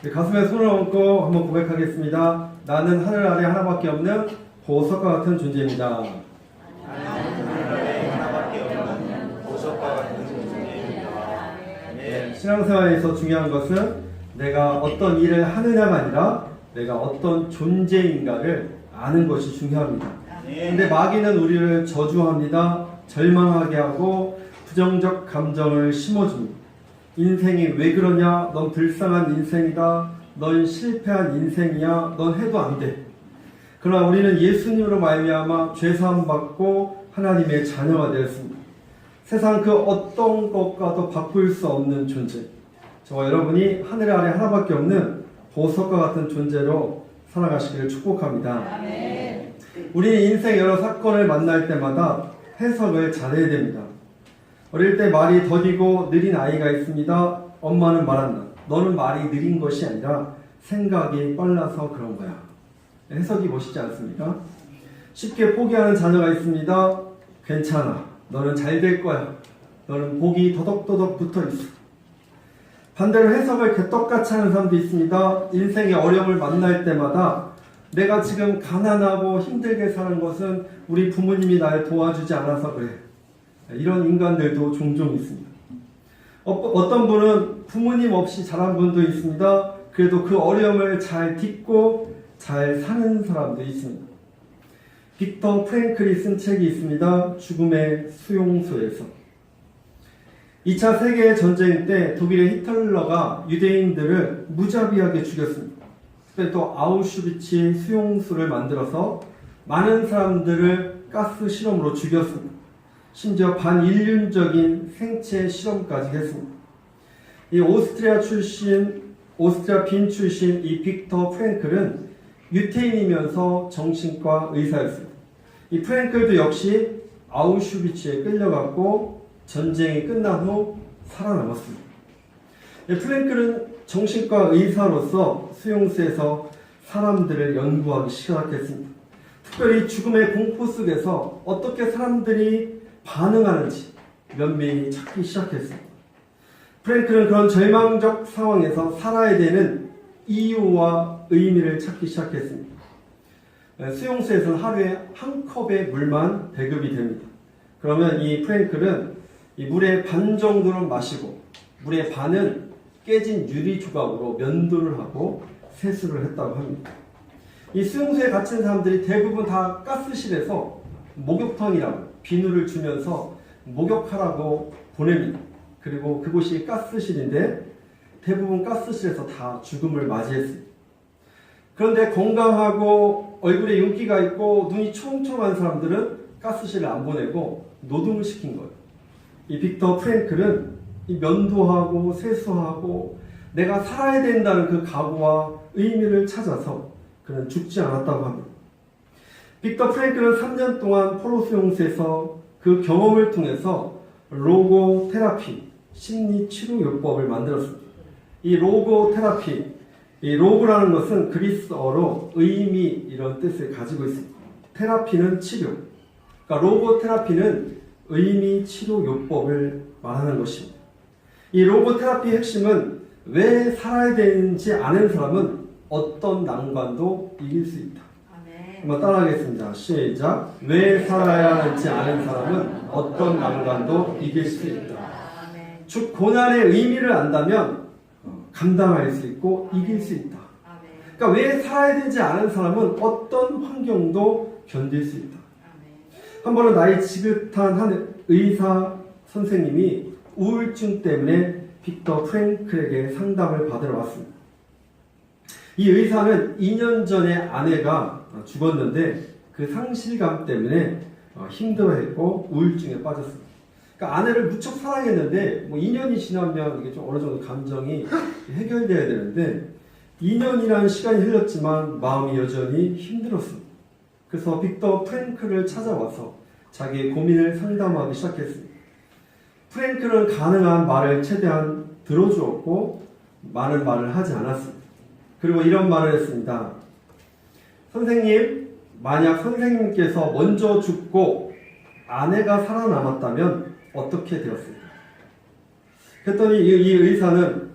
가슴에 손을 얹고 한번 고백하겠습니다. 나는 하늘 아래 하나밖에 없는 보석과 같은 존재입니다. 나는 하늘 아래 하나밖에 없는 보석과 같은 존재입니다. 아멘. 신앙생활에서 중요한 것은 내가 어떤 일을 하느냐가 아니라 내가 어떤 존재인가를 아는 것이 중요합니다. 근데 마귀는 우리를 저주합니다. 절망하게 하고 부정적 감정을 심어줍니다. 인생이 왜 그러냐? 넌 불쌍한 인생이다. 넌 실패한 인생이야. 넌 해도 안 돼. 그러나 우리는 예수님으로 말미암아 죄사함 받고 하나님의 자녀가 되었습니다. 세상 그 어떤 것과도 바꿀 수 없는 존재. 저와 여러분이 하늘 아래 하나밖에 없는 보석과 같은 존재로 살아가시기를 축복합니다. 우리는 인생 여러 사건을 만날 때마다 해석을 잘해야 됩니다. 어릴 때 말이 더디고 느린 아이가 있습니다. 엄마는 말한다. 너는 말이 느린 것이 아니라 생각이 빨라서 그런 거야. 해석이 멋있지 않습니까? 쉽게 포기하는 자녀가 있습니다. 괜찮아. 너는 잘 될 거야. 너는 복이 더덕더덕 붙어 있어. 반대로 해석을 개떡같이 하는 사람도 있습니다. 인생의 어려움을 만날 때마다 내가 지금 가난하고 힘들게 사는 것은 우리 부모님이 날 도와주지 않아서 그래. 이런 인간들도 종종 있습니다. 어떤 분은 부모님 없이 자란 분도 있습니다. 그래도 그 어려움을 잘 딛고 잘 사는 사람도 있습니다. 빅터 프랭클이 쓴 책이 있습니다. 죽음의 수용소에서. 2차 세계전쟁 때 독일의 히틀러가 유대인들을 무자비하게 죽였습니다. 또 아우슈비츠 수용소를 만들어서 많은 사람들을 가스 실험으로 죽였습니다. 심지어 반인륜적인 생체 실험까지 했습니다. 이 오스트리아 빈 출신 이 빅터 프랭클은 유태인이면서 정신과 의사였습니다. 이 프랭클도 역시 아우슈비츠에 끌려갔고 전쟁이 끝난 후 살아남았습니다. 프랭클은 정신과 의사로서 수용소에서 사람들을 연구하기 시작했습니다. 특별히 죽음의 공포 속에서 어떻게 사람들이 반응하는지 면밀히 찾기 시작했습니다. 프랭클은 그런 절망적 상황에서 살아야 되는 이유와 의미를 찾기 시작했습니다. 수용소에서는 하루에 한 컵의 물만 배급이 됩니다. 그러면 이 프랭클은 이 물의 반 정도를 마시고 물의 반은 깨진 유리 조각으로 면도를 하고 세수를 했다고 합니다. 이 수용소에 갇힌 사람들이 대부분 다 가스실에서 목욕탕이라고 비누를 주면서 목욕하라고 보냅니다. 그리고 그곳이 가스실인데 대부분 가스실에서 다 죽음을 맞이했습니다. 그런데 건강하고 얼굴에 윤기가 있고 눈이 총총한 사람들은 가스실을 안 보내고 노동을 시킨 거예요. 이 빅터 프랭클은 이 면도하고 세수하고 내가 살아야 된다는 그 각오와 의미를 찾아서 그는 죽지 않았다고 합니다. 빅터 프랭클은 3년 동안 포로 수용소에서 그 경험을 통해서 로고 테라피, 심리 치료 요법을 만들었습니다. 이 로고 테라피, 이 로고라는 것은 그리스어로 의미 이런 뜻을 가지고 있습니다. 테라피는 치료. 그러니까 로고 테라피는 의미 치료 요법을 말하는 것입니다. 이 로고 테라피의 핵심은 왜 살아야 되는지 아는 사람은 어떤 난관도 이길 수 있다. 한번 따라하겠습니다. 시작. 왜 살아야 하는지 아는 사람은 어떤 난관도 이길 수 있다. 즉 고난의 의미를 안다면 감당할 수 있고 이길 수 있다. 그러니까 왜 살아야 되지 않은 사람은 어떤 환경도 견딜 수 있다. 한 번은 나이 지긋한 한 의사 선생님이 우울증 때문에 빅터 프랭클에게 상담을 받으러 왔습니다. 이 의사는 2년 전에 아내가 죽었는데 그 상실감 때문에 힘들어했고 우울증에 빠졌습니다. 그러니까 아내를 무척 사랑했는데 2년이 지나면 이게 좀 어느 정도 감정이 해결돼야 되는데 2년이라는 시간이 흘렀지만 마음이 여전히 힘들었습니다. 그래서 빅터 프랭클을 찾아와서 자기의 고민을 상담하기 시작했습니다. 프랭클은 가능한 말을 최대한 들어주었고 많은 말을 하지 않았습니다. 그리고 이런 말을 했습니다. 선생님, 만약 선생님께서 먼저 죽고 아내가 살아남았다면 어떻게 되었을까? 그랬더니 이 의사는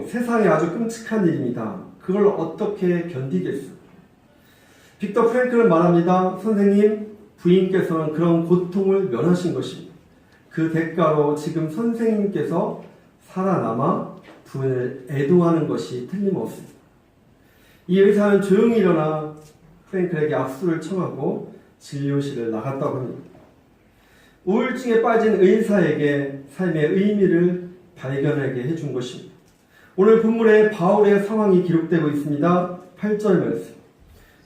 세상에 아주 끔찍한 일입니다. 그걸 어떻게 견디겠어? 빅터 프랭클은 말합니다. 선생님, 부인께서는 그런 고통을 면하신 것입니다. 그 대가로 지금 선생님께서 살아남아 부인을 애도하는 것이 틀림없습니다. 이 의사는 조용히 일어나 프랭클에게 악수를 청하고 진료실을 나갔다고 합니다. 우울증에 빠진 의사에게 삶의 의미를 발견하게 해준 것입니다. 오늘 본문에 바울의 상황이 기록되고 있습니다. 8절 말씀.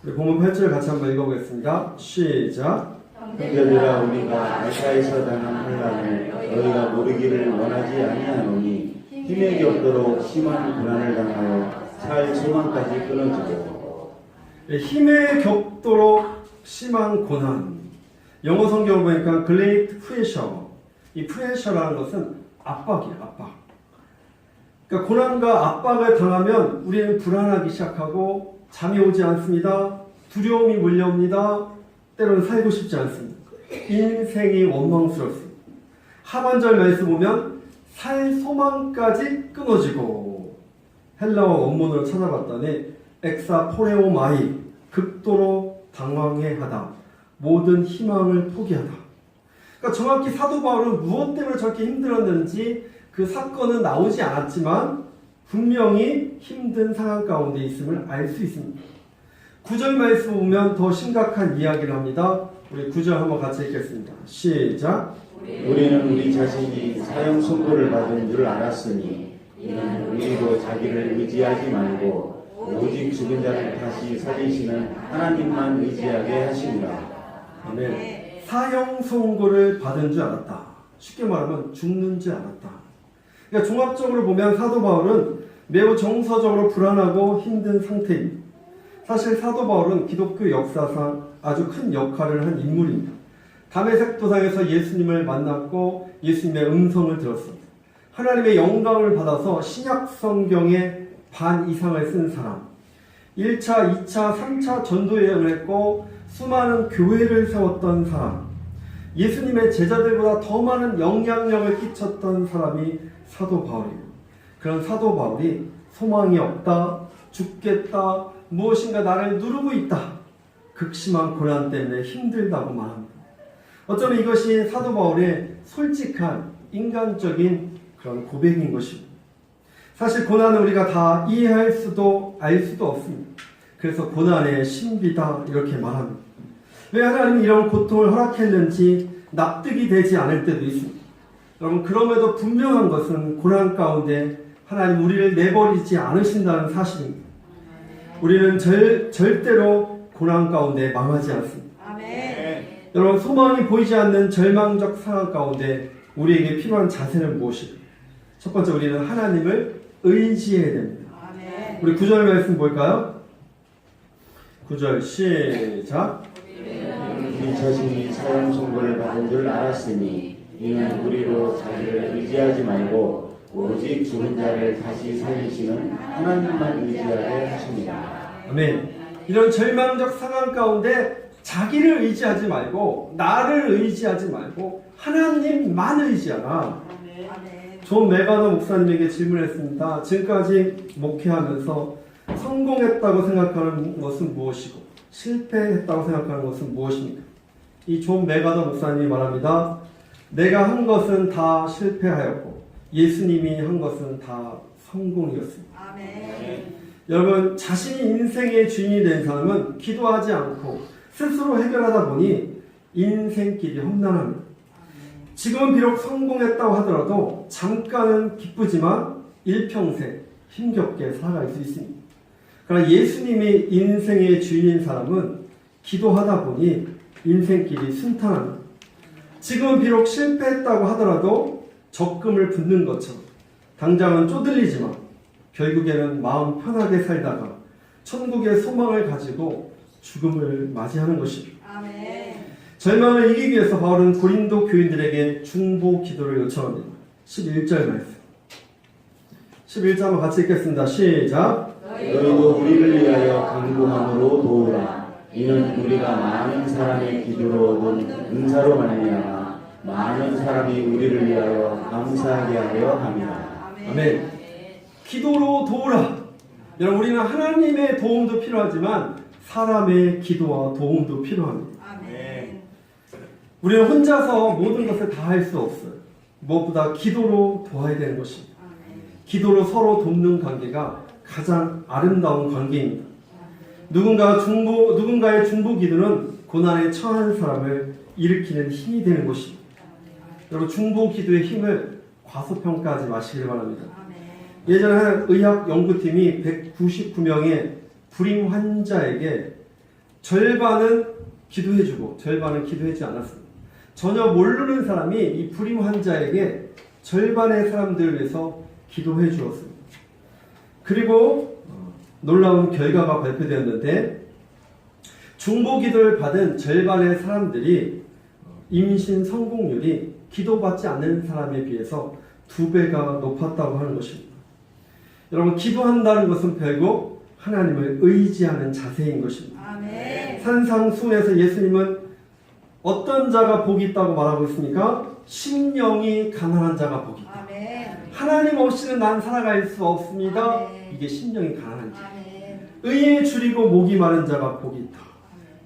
우리 본문 8절 같이 한번 읽어보겠습니다. 시작. 형제들아, 우리가 아시아에서 당한 환난을 너희가 모르기를 원하지 아니하노니 힘의 격도로 심한 고난을 당하여 살 소망까지 끊어지고. 힘의 격도로 심한 고난. 영어 성경을 보니까 great pressure. 이 pressure라는 것은 압박이에요, 압박. 그러니까 고난과 압박을 당하면 우리는 불안하기 시작하고 잠이 오지 않습니다. 두려움이 몰려옵니다. 때로는 살고 싶지 않습니다. 인생이 원망스럽습니다. 하반절 말씀 보면 살 소망까지 끊어지고, 헬라어 원문으로 찾아봤더니 엑사포레오마이, 극도로 당황해하다, 모든 희망을 포기하다. 그러니까 정확히 사도 바울은 무엇 때문에 저렇게 힘들었는지 그 사건은 나오지 않았지만 분명히 힘든 상황 가운데 있음을 알 수 있습니다. 9절 말씀 보면 더 심각한 이야기를 합니다. 우리 9절 한번 같이 읽겠습니다. 시작. 우리는 우리 자신이 사형 선고를 받은 줄 알았으니 이는 우리도 자기를 의지하지 말고 오직 죽은 자를 다시 살리시는 하나님만 의지하게 하십니다. 아멘. 사형 선고를 받은 줄 알았다. 쉽게 말하면 죽는 줄 알았다. 그러니까 종합적으로 보면 사도 바울은 매우 정서적으로 불안하고 힘든 상태입니다. 사실 사도 바울은 기독교 역사상 아주 큰 역할을 한 인물입니다. 다메섹 도상에서 예수님을 만났고 예수님의 음성을 들었습니다. 하나님의 영광을 받아서 신약 성경의 반 이상을 쓴 사람, 1차, 2차, 3차 전도 여행을 했고 수많은 교회를 세웠던 사람, 예수님의 제자들보다 더 많은 영향력을 끼쳤던 사람이 사도 바울입니다. 그런 사도 바울이 소망이 없다, 죽겠다, 무엇인가 나를 누르고 있다, 극심한 고난 때문에 힘들다고 말합니다. 어쩌면 이것이 사도 바울의 솔직한 인간적인 그런 고백인 것입니다. 사실 고난은 우리가 다 이해할 수도 알 수도 없습니다. 그래서 고난의 신비다 이렇게 말합니다. 왜 하나님이 이런 고통을 허락했는지 납득이 되지 않을 때도 있습니다. 여러분, 그럼에도 분명한 것은 고난 가운데 하나님 우리를 내버리지 않으신다는 사실입니다. 우리는 절대로 고난 가운데 망하지 않습니다. 아멘. 여러분, 소망이 보이지 않는 절망적 상황 가운데 우리에게 필요한 자세는 무엇일까요? 첫 번째, 우리는 하나님을 의지해야 됩니다. 아멘. 우리 9절 말씀 볼까요? 9절 시작. 우리 자신이 사형 선고를 받은 줄 알았으니 이는 우리로 자기를 의지하지 말고 오직 죽은 자를 다시 살리시는 하나님만 의지하게 하십니다. 아멘. 이런 절망적 상황 가운데 자기를 의지하지 말고, 나를 의지하지 말고 하나님만 의지하라. 아멘. 존 메가너 목사님에게 질문했습니다. 지금까지 목회하면서 성공했다고 생각하는 것은 무엇이고 실패했다고 생각하는 것은 무엇입니까? 이 존 메가너 목사님이 말합니다. 내가 한 것은 다 실패하였고 예수님이 한 것은 다 성공이었습니다. 아멘. 여러분, 자신이 인생의 주인이 된 사람은 기도하지 않고 스스로 해결하다 보니 인생길이 험난합니다. 지금은 비록 성공했다고 하더라도 잠깐은 기쁘지만 일평생 힘겹게 살아갈 수 있습니다. 그러나 예수님이 인생의 주인인 사람은 기도하다 보니 인생길이 순탄합니다. 지금은 비록 실패했다고 하더라도 적금을 붓는 것처럼 당장은 쪼들리지만 결국에는 마음 편하게 살다가 천국의 소망을 가지고 죽음을 맞이하는 것입니다. 아멘. 절망을 이기기 위해서 바울은 고린도 교인들에게 중보 기도를 요청합니다. 11절 말씀. 11절 한번 같이 읽겠습니다. 시작. 너희도 우리를 위하여 간구함으로 도우라. 이는 우리가 많은 사람의 기도로 얻은 은사로 말미암아 많은 사람이 우리를 위하여 감사하게 하려 함이라. 아멘. 기도로 도우라. 여러분, 우리는 하나님의 도움도 필요하지만 사람의 기도와 도움도 필요합니다. 아멘. 우리는 혼자서 모든 것을 다 할 수 없어요. 무엇보다 기도로 도와야 되는 것입니다. 아멘. 기도로 서로 돕는 관계가 가장 아름다운 관계입니다. 누군가의 중보 기도는 고난에 처한 사람을 일으키는 힘이 되는 것입니다. 여러분, 중보 기도의 힘을 과소평가하지 마시길 바랍니다. 아멘. 예전에 한 의학 연구팀이 199명의 불임 환자에게 절반은 기도해주고 절반은 기도하지 않았습니다. 전혀 모르는 사람이 이 불임 환자에게 절반의 사람들을 위해서 기도해 주었습니다. 그리고 놀라운 결과가 발표되었는데, 중보 기도를 받은 절반의 사람들이 임신 성공률이 기도받지 않는 사람에 비해서 2배가 높았다고 하는 것입니다. 여러분, 기도한다는 것은 결국 하나님을 의지하는 자세인 것입니다. 아멘. 산상수훈에서 예수님은 어떤 자가 복이 있다고 말하고 있습니까? 심령이 가난한 자가 복이 있다. 아멘. 하나님 없이는 난 살아갈 수 없습니다. 아멘. 이게 심령이 가난한 자. 아멘. 의에 줄이고 목이 마른 자가 복이 있다.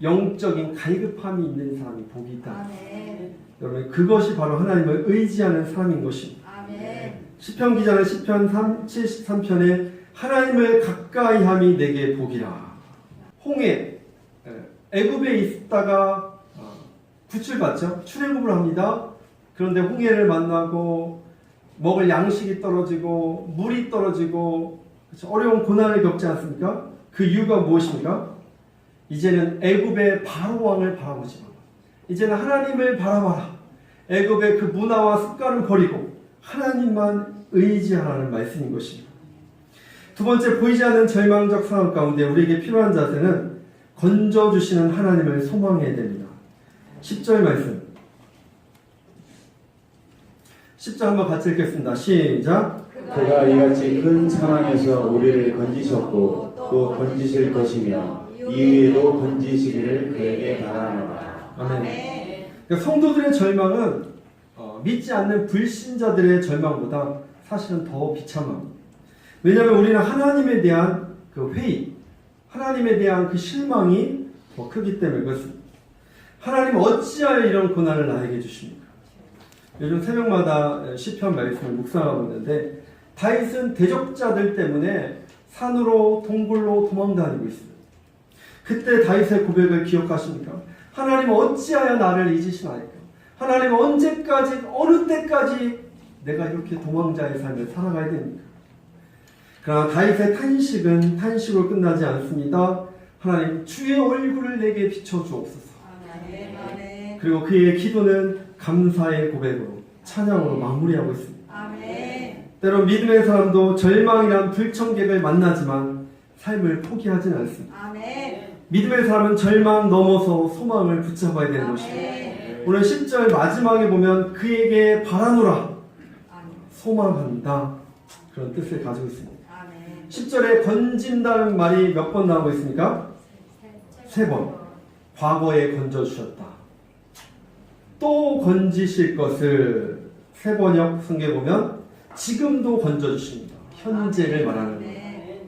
영적인 갈급함이 있는 사람이 복이 있다. 아멘. 여러분, 그것이 바로 하나님을 의지하는 사람인 것입니다. 아멘. 시편 기자는 시편 73편에 하나님을 가까이함이 내게 복이라. 홍해, 애굽에 있다가 구출받죠. 출애굽을 합니다. 그런데 홍해를 만나고 먹을 양식이 떨어지고 물이 떨어지고, 그렇죠? 어려운 고난을 겪지 않습니까? 그 이유가 무엇입니까? 이제는 애굽의 바로 왕을 바라보지 마. 이제는 하나님을 바라봐라. 애굽의 그 문화와 습관을 버리고 하나님만 의지하라는 말씀인 것입니다. 두 번째, 보이지 않는 절망적 상황 가운데 우리에게 필요한 자세는 건져주시는 하나님을 소망해야 됩니다. 10절 말씀. 10절 한번 같이 읽겠습니다. 시작. 그가 이같이 큰 상황에서 우리를 건지셨고 또 건지실 것이며 이후에도 건지시기를 그에게 바라노라. 아멘. 그러니까 성도들의 절망은 믿지 않는 불신자들의 절망보다 사실은 더 비참합니다. 왜냐하면 우리는 하나님에 대한 그 회의, 하나님에 대한 그 실망이 더 크기 때문에 그렇습니다. 하나님 어찌하여 이런 고난을 나에게 주십니까? 요즘 새벽마다 시편 말씀을 묵상하고 있는데, 다윗은 대적자들 때문에 산으로 동굴로 도망다니고 있습니다. 그때 다윗의 고백을 기억하십니까? 하나님 어찌하여 나를 잊으시나이까? 하나님 언제까지, 어느 때까지 내가 이렇게 도망자의 삶을 살아가야 됩니까? 그러나 다윗의 탄식은 탄식으로 끝나지 않습니다. 하나님, 주의 얼굴을 내게 비춰주옵소서. 아멘. 그리고 그의 기도는 감사의 고백으로, 찬양으로 마무리하고 있습니다. 아멘. 때로 믿음의 사람도 절망이란 불청객을 만나지만 삶을 포기하진 않습니다. 아멘. 믿음의 사람은 절망 넘어서 소망을 붙잡아야 되는 것입니다. 아멘. 오늘 10절 마지막에 보면 그에게 바라노라, 아멘. 소망한다, 그런 뜻을 가지고 있습니다. 아멘. 10절에 건진다는 말이 몇 번 나오고 있습니까? 3번. 과거에 건져주셨다. 또 건지실 것을 3번역 성경에 보면 지금도 건져주십니다. 현재를 말하는 거예요.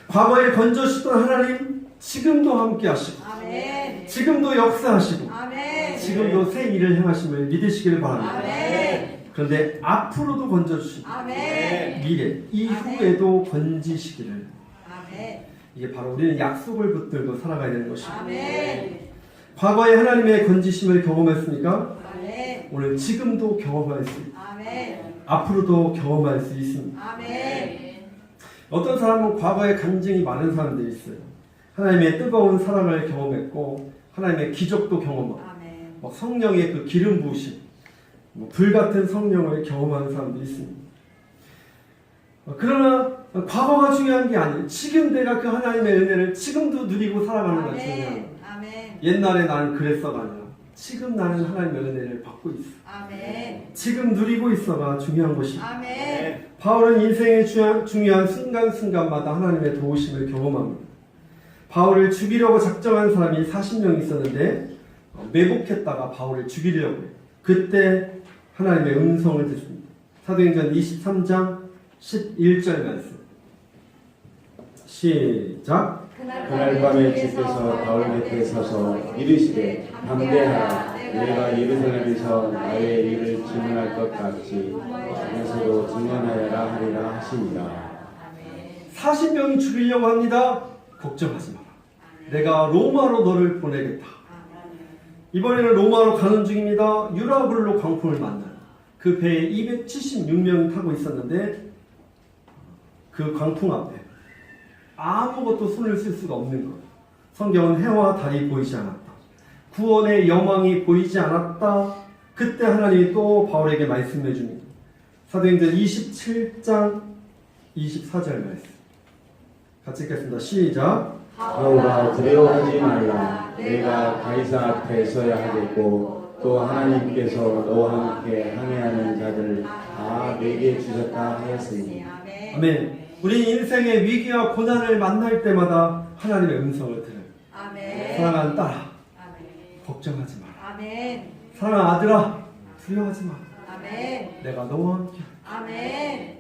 과거에 건져주셨던 하나님, 지금도 함께 하시고, 아멘. 지금도 역사하시고, 아멘. 지금도 새 일을 행하심을 믿으시기를 바랍니다. 아멘. 그런데 앞으로도 건져주시고, 아멘. 미래, 이후에도 건지시기를. 아멘. 이게 바로 우리는 약속을 붙들고 살아가야 되는 것입니다. 아멘. 과거에 하나님의 건지심을 경험했습니까? 아멘. 오늘 지금도 경험할 수 있고, 아멘. 앞으로도 경험할 수 있습니다. 아멘. 어떤 사람은 과거에 간증이 많은 사람들이 있어요. 하나님의 뜨거운 사랑을 경험했고, 하나님의 기적도 경험하고, 아멘. 막 성령의 그 기름 부으심, 불같은 성령을 경험하는 사람도 있습니다. 그러나 과거가 중요한 게 아니에요. 지금 내가 그 하나님의 은혜를 지금도 누리고 살아가는 것이 중요한 거예요. 아멘. 옛날에 나는 그랬어가 아니라 지금 나는 하나님의 은혜를 받고 있어. 아멘. 지금 누리고 있어가 중요한 것입니다. 아멘. 바울은 인생의 중요한 순간순간마다 하나님의 도우심을 경험합니다. 바울을 죽이려고 작정한 사람이 40명 있었는데 매복했다가 바울을 죽이려고 해요. 그때 하나님의 음성을 듣습니다. 사도행전 23장 11절 말씀. 시작. 그날 밤에 주께서 바울 곁에 서서 이르시되 담대하라 내가 예루살렘에서 나의 일을 증언할 것 같이 주께서도 증언하여라 하리라 하시니라. 40명이 죽이려고 합니다. 걱정하지 마라. 내가 로마로 너를 보내겠다. 이번에는 로마로 가는 중입니다. 유라굴로 광풍을 만나요. 그 배에 276명이 타고 있었는데 그 광풍 앞에 아무것도 손을 쓸 수가 없는 거예요. 성경은 해와 달이 보이지 않았다. 구원의 여망이 보이지 않았다. 그때 하나님이 또 바울에게 말씀해 줍니다. 사도행전 27장 24절 말씀. 같이 읽겠습니다. 시작. 바울아 두려워하지 말라. 내가 가이사 앞에 서야 하겠고 또 하나님께서 너와 함께 항해하는 자들을 다 내게 주셨다 하였으니. 아멘. 우리 인생의 위기와 고난을 만날 때마다 하나님의 음성을 들어요. 아멘. 사랑하는 딸아, 아멘. 걱정하지 마라. 아멘. 사랑하는 아들아, 두려워하지 마라. 아멘. 내가 너와 함께. 아멘.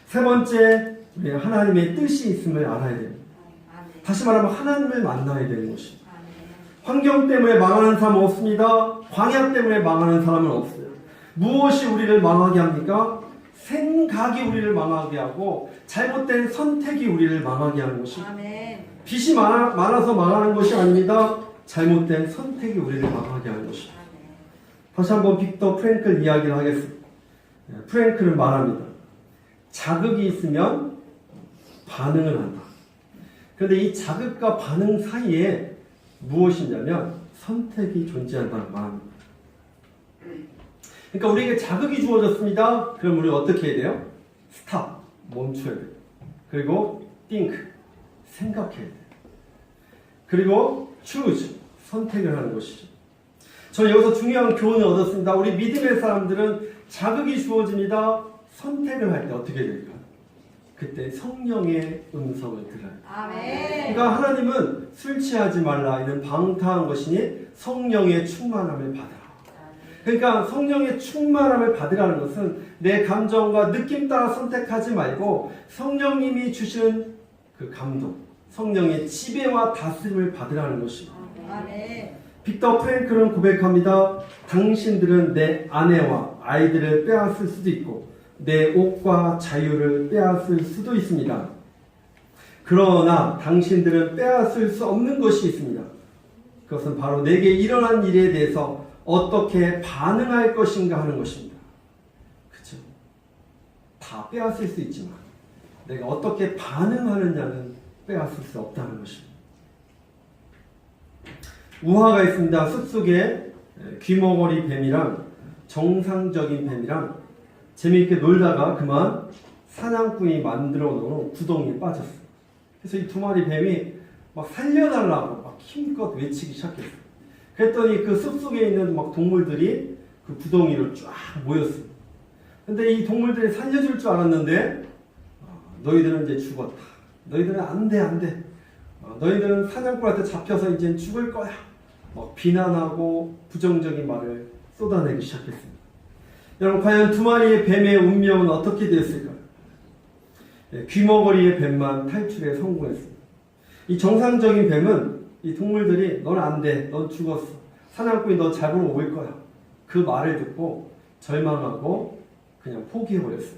세 번째, 우리 하나님의 뜻이 있음을 알아야 됩니다. 아멘. 다시 말하면 하나님을 만나야 되는 것입니다. 아멘. 환경 때문에 망하는 사람은 없습니다. 광야 때문에 망하는 사람은 없어요. 무엇이 우리를 망하게 합니까? 생각이 우리를 망하게 하고 잘못된 선택이 우리를 망하게 하는 것입니다. 아멘. 빚이 많아서 망하는 것이 아닙니다. 잘못된 선택이 우리를 망하게 하는 것입니다. 아멘. 다시 한번 빅터 프랭클 이야기를 하겠습니다. 프랭클은 말합니다. 자극이 있으면 반응을 한다. 그런데 이 자극과 반응 사이에 무엇이냐면 선택이 존재한다는 말입니다. 그러니까 우리에게 자극이 주어졌습니다. 그럼 우리가 어떻게 해야 돼요? 스탑, 멈춰야 돼요. 그리고 think, 생각해야 돼요. 그리고 choose, 선택을 하는 것이죠. 저는 여기서 중요한 교훈을 얻었습니다. 우리 믿음의 사람들은 자극이 주어집니다. 선택을 할 때 어떻게 될까요? 그때 성령의 음성을 들어요. 아멘. 그러니까 하나님은 술 취하지 말라 이는 방탕한 것이니 성령의 충만함을 받아라. 그러니까 성령의 충만함을 받으라는 것은 내 감정과 느낌 따라 선택하지 말고 성령님이 주시는 그 감동, 성령의 지배와 다스림을 받으라는 것입니다. 아멘. 빅터 프랭클은 고백합니다. 당신들은 내 아내와 아이들을 빼앗을 수도 있고 내 옷과 자유를 빼앗을 수도 있습니다. 그러나 당신들은 빼앗을 수 없는 것이 있습니다. 그것은 바로 내게 일어난 일에 대해서 어떻게 반응할 것인가 하는 것입니다. 그렇죠? 다 빼앗을 수 있지만 내가 어떻게 반응하느냐는 빼앗을 수 없다는 것입니다. 우화가 있습니다. 숲속에 귀머거리 뱀이랑 정상적인 뱀이랑 재미있게 놀다가 그만 사냥꾼이 만들어 놓은 구덩이에 빠졌어요. 그래서 이 두 마리 뱀이 막 살려달라고 막 힘껏 외치기 시작했어요. 그랬더니 그 숲속에 있는 막 동물들이 그 구덩이로 쫙 모였어요. 근데 이 동물들이 살려줄 줄 알았는데 너희들은 이제 죽었다. 너희들은 안 돼, 안 돼. 너희들은 사냥꾼한테 잡혀서 이제 죽을 거야. 막 비난하고 부정적인 말을 쏟아내기 시작했습니다. 여러분 과연 두 마리의 뱀의 운명은 어떻게 되었을까요? 귀머거리의 뱀만 탈출에 성공했습니다. 이 정상적인 뱀은 이 동물들이 넌 안 돼, 넌 죽었어, 사냥꾼이 너 잡으러 올 거야, 그 말을 듣고 절망하고 그냥 포기해버렸어요.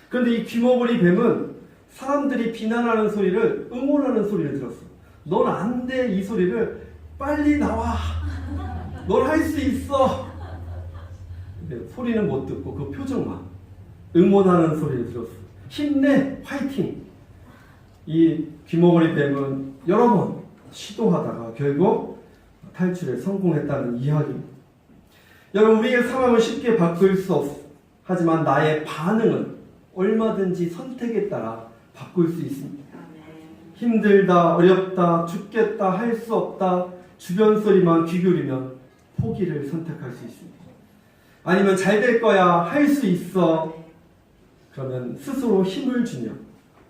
그런데 이 귀머거리 뱀은 사람들이 비난하는 소리를 응원하는 소리를 들었어요. 넌 안 돼, 이 소리를 빨리 나와, 넌 할 수 있어. 근데 소리는 못 듣고 그 표정만 응원하는 소리를 들었어요. 힘내, 화이팅. 이 귀머거리 뱀은 여러 번 시도하다가 결국 탈출에 성공했다는 이야기입니다. 여러분 우리의 상황을 쉽게 바꿀 수 없어. 하지만 나의 반응은 얼마든지 선택에 따라 바꿀 수 있습니다. 힘들다, 어렵다, 죽겠다, 할 수 없다, 주변 소리만 귀 기울이면 포기를 선택할 수 있습니다. 아니면 잘 될 거야, 할 수 있어, 그러면 스스로 힘을 주며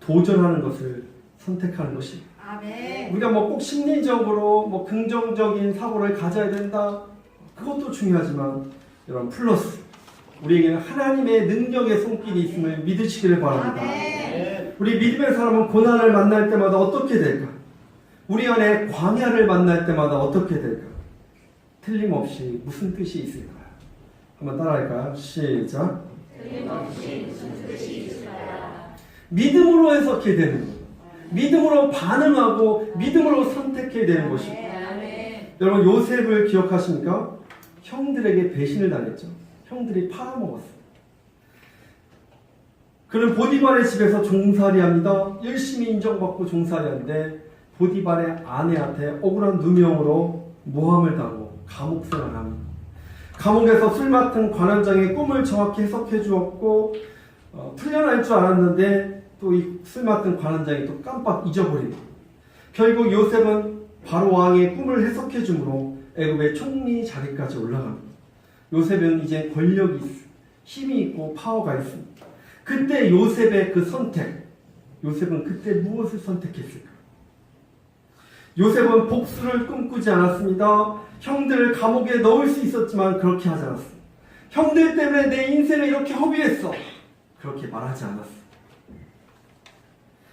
도전하는 것을 선택하는 것입니다. 아멘. 우리가 뭐 꼭 심리적으로 뭐 긍정적인 사고를 가져야 된다, 그것도 중요하지만 여러분 플러스 우리에게는 하나님의 능력의 손길이 있음을 믿으시기를 바랍니다. 아멘. 우리 믿음의 사람은 고난을 만날 때마다 어떻게 될까? 우리 안에 광야를 만날 때마다 어떻게 될까? 틀림없이 무슨 뜻이 있을까요? 한번 따라할까요? 시작. 틀림없이 무슨 뜻이 있을까요? 믿음으로 해석해야 되는 거예요. 믿음으로 반응하고 믿음으로 선택해야 되는 것입니다. 아멘. 여러분 요셉을 기억하십니까? 형들에게 배신을 당했죠. 형들이 팔아먹었어요. 그는 보디발의 집에서 종살이합니다. 열심히 인정받고 종살이하는데 보디발의 아내한테 억울한 누명으로 모함을 당하고 감옥 생활합니다. 감옥에서 술 맡은 관원장의 꿈을 정확히 해석해 주었고 풀려날 줄 알았는데 또 이 술 맡은 관원장이 또 깜빡 잊어버립니다. 결국 요셉은 바로 왕의 꿈을 해석해 주므로 애굽의 총리 자리까지 올라갑니다. 요셉은 이제 권력이 있어, 힘이 있고 파워가 있습니다. 그때 요셉의 그 선택, 요셉은 그때 무엇을 선택했을까? 요셉은 복수를 꿈꾸지 않았습니다. 형들을 감옥에 넣을 수 있었지만 그렇게 하지 않았습니다. 형들 때문에 내 인생을 이렇게 허비했어, 그렇게 말하지 않았습니다.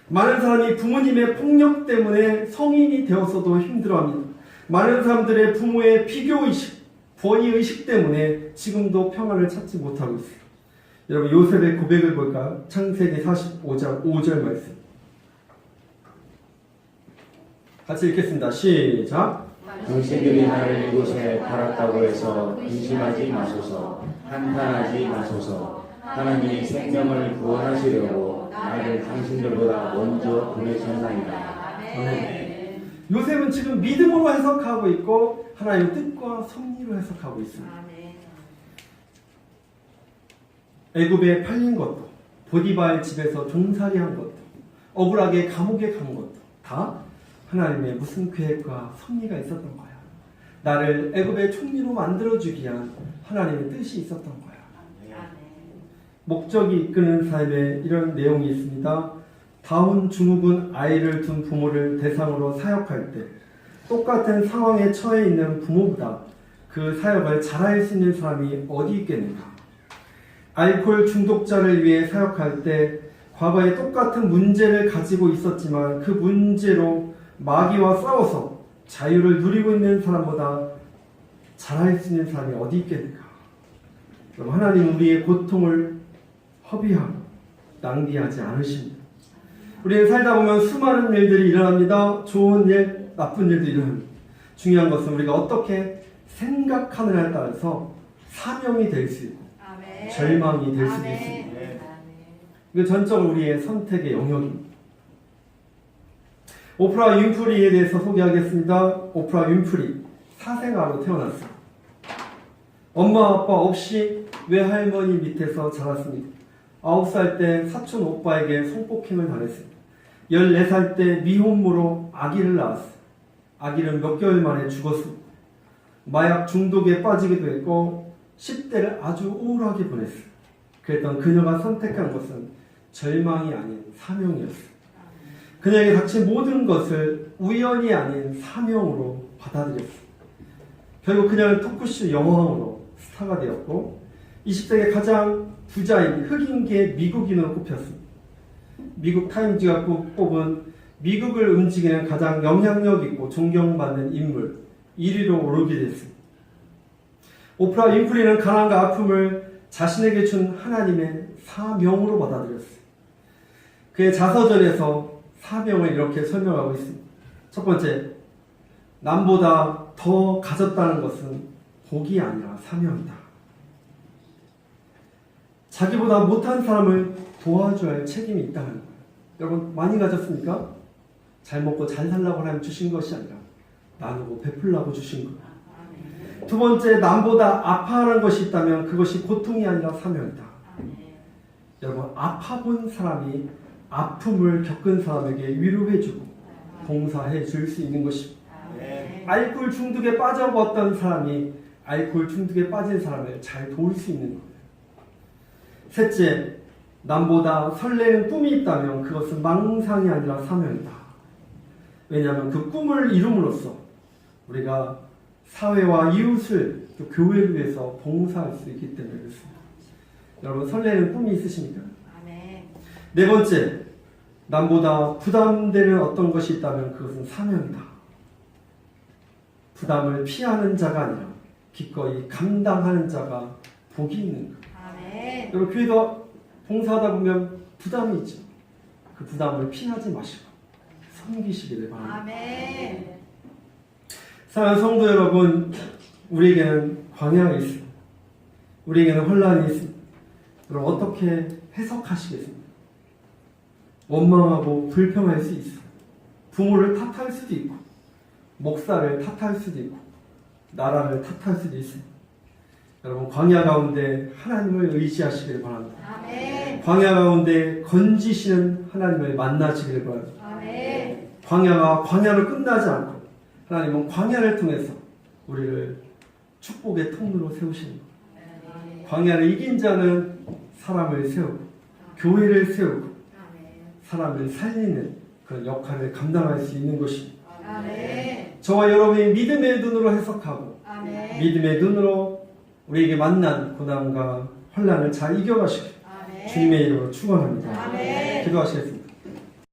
많은 사람이 부모님의 폭력 때문에 성인이 되어서도 힘들어합니다. 많은 사람들의 부모의 비교의식, 권위의식 때문에 지금도 평안을 찾지 못하고 있어요. 여러분 요셉의 고백을 볼까요? 창세기 45장 5절 말씀 같이 읽겠습니다. 시작. 당신들이 나를 이곳에 팔았다고 해서 근심하지 마소서. 한탄하지 마소서. 하나님이 생명을 구원하시려고 나를 당신들보다 먼저 보내셨나이다. 아멘. 요셉은 지금 믿음으로 해석하고 있고 하나님의 뜻과 섭리로 해석하고 있습니다. 아멘. 애굽에 팔린 것도, 보디발 집에서 종살이한 것도, 억울하게 감옥에 간 것도 다 하나님의 무슨 계획과 섭리가 있었던 거야. 나를 애굽의 총리로 만들어주기 위한 하나님의 뜻이 있었던 거야. 아멘. 목적이 이끄는 삶에 이런 내용이 있습니다. 다운 중국은 아이를 둔 부모를 대상으로 사역할 때 똑같은 상황에 처해 있는 부모보다 그 사역을 잘할 수 있는 사람이 어디 있겠는가? 알코올 중독자를 위해 사역할 때 과거에 똑같은 문제를 가지고 있었지만 그 문제로 마귀와 싸워서 자유를 누리고 있는 사람보다 잘할 수 있는 사람이 어디 있겠는가? 그럼 하나님 우리의 고통을 허비하고 낭비하지 않으십니다. 우리는 살다 보면 수많은 일들이 일어납니다. 좋은 일, 나쁜 일도 일어납니다. 중요한 것은 우리가 어떻게 생각하느냐에 따라서 사명이 될 수 있고 아멘. 절망이 될 수도 아멘. 있습니다. 아멘. 이거 전적으로 우리의 선택의 영역입니다. 오프라 윈프리에 대해서 소개하겠습니다. 오프라 윈프리 사생아로 태어났어요. 엄마 아빠 없이 외할머니 밑에서 자랐습니다. 9살 때 사촌 오빠에게 성폭행을 당했습니다. 14살 때 미혼모로 아기를 낳았어요. 아기는 몇 개월 만에 죽었습니다. 마약 중독에 빠지기도 했고 10대를 아주 우울하게 보냈어요. 그랬던 그녀가 선택한 것은 절망이 아닌 사명이었어요. 그녀에게 닥친 모든 것을 우연이 아닌 사명으로 받아들였어요. 결국 그녀는 토크쇼 여왕으로 스타가 되었고 20세기 가장 부자인 흑인계 미국인으로 꼽혔습니다. 미국 타임즈가 뽑은 미국을 움직이는 가장 영향력 있고 존경받는 인물 1위로 오르게 됐습니다. 오프라 윈프리는 가난과 아픔을 자신에게 준 하나님의 사명으로 받아들였어요. 그의 자서전에서 사명을 이렇게 설명하고 있습니다. 첫 번째, 남보다 더 가졌다는 것은 복이 아니라 사명이다. 자기보다 못한 사람을 도와줘야 할 책임이 있다는 거예요. 여러분 많이 가졌습니까? 잘 먹고 잘 살라고 하나님 주신 것이 아니라 나누고 베풀라고 주신 거예요. 두 번째, 남보다 아파하는 것이 있다면 그것이 고통이 아니라 사명이다. 여러분 아파본 사람이 아픔을 겪은 사람에게 위로해주고 봉사해 줄 수 있는 것입니다. 알코올 중독에 빠져버렸던 사람이 알코올 중독에 빠진 사람을 잘 도울 수 있는 거예요. 셋째, 남보다 설레는 꿈이 있다면 그것은 망상이 아니라 사명이다. 왜냐하면 그 꿈을 이룸으로써 우리가 사회와 이웃을 또 교회를 위해서 봉사할 수 있기 때문에 그렇습니다. 여러분 설레는 꿈이 있으십니까? 아멘. 네 번째, 남보다 부담되는 어떤 것이 있다면 그것은 사명이다. 부담을 피하는 자가 아니라 기꺼이 감당하는 자가 복이 있는 것. 아멘. 여러분 교회도 봉사하다 보면 부담이 있죠. 그 부담을 피하지 마시고 섬기시기를 바랍니다. 아멘. 사랑하는 성도 여러분, 우리에게는 광야가 있습니다. 우리에게는 혼란이 있습니다. 여러분 어떻게 해석하시겠습니까? 원망하고 불평할 수 있어요. 부모를 탓할 수도 있고 목사를 탓할 수도 있고 나라를 탓할 수도 있습니다. 여러분 광야 가운데 하나님을 의지하시길 바랍니다. 아멘. 광야 가운데 건지시는 하나님을 만나시길 바랍니다. 아멘. 광야가 광야로 끝나지 않고 하나님은 광야를 통해서 우리를 축복의 통로로 세우시는 거예요. 광야를 이긴 자는 사람을 세우고 교회를 세우고 사람을 살리는 그런 역할을 감당할 수 있는 것입니다. 아멘. 저와 여러분이 믿음의 눈으로 해석하고 아멘. 믿음의 눈으로 우리에게 만난 고난과 환난을 잘 이겨가시길 아멘. 주님의 이름으로 축원합니다. 아멘. 기도하시겠습니다.